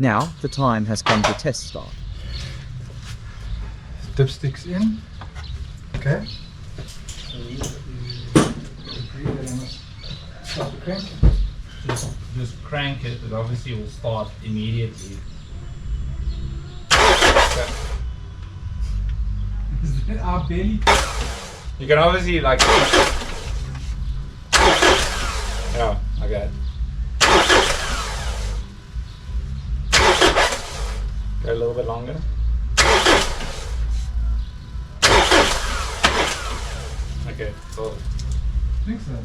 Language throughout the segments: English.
Now the time has come to test start. Dipsticks in. Okay. Start the crank. Just crank it, but obviously it will start immediately. Is that our belly? You can obviously like yeah, okay. Go a little bit longer. Okay, so I think so.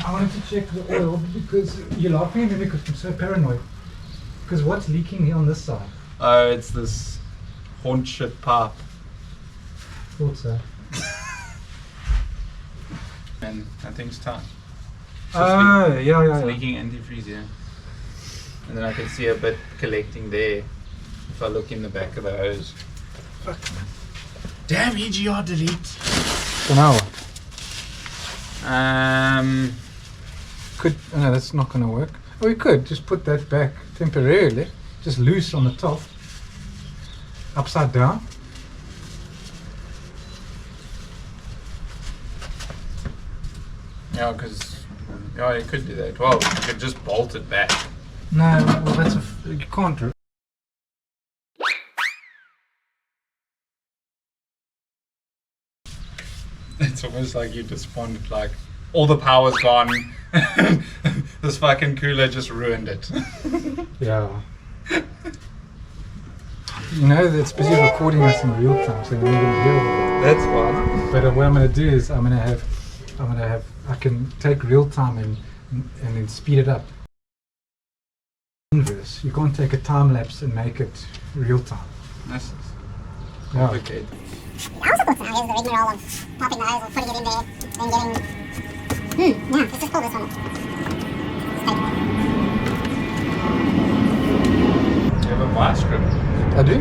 I wanted to check the oil because you're laughing at me because I'm so paranoid. Because what's leaking here on this side? oh, it's this horn shit pipe. Thought so. And that thing's tight. Oh, yeah. It's leaking antifreeze here. And then I can see a bit collecting there if I look in the back of the hose. Fuck. Damn, EGR delete. So now what? No, that's not going to work. Oh, we could just put that back temporarily, just loose on the top, upside down. Yeah, because you could do that. Well, you could just bolt it back. No, well that's you can't do. It's almost like you just wanted like all the power's gone. This fucking cooler just ruined it. Yeah. You know that's busy recording us in real time, so we're not going to hear all That's fine. that. But what I'm going to do is I can take real time and then speed it up. Inverse. You can't take a time lapse and make it real time. That's Yeah. complicated. I also thought so. Here's the rigmarole of popping the hose or putting it in there, then getting... yeah, let's just pull this one. You have a vice grip. I do?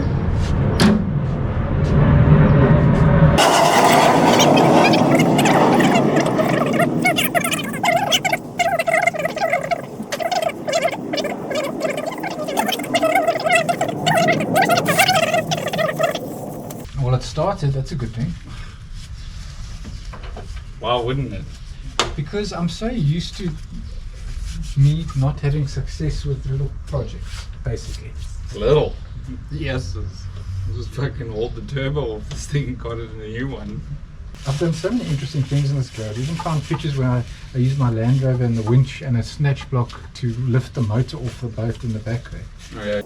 Well, it started, that's a good thing. Why wouldn't it? Because I'm so used to me not having success with little projects, basically. Little. Yes, it's just fucking hold the turbo off this thing and got it in a new one. I've done so many interesting things in this garage. I even found pictures where I used my Land Rover and the winch and a snatch block to lift the motor off the boat in the back there. Okay.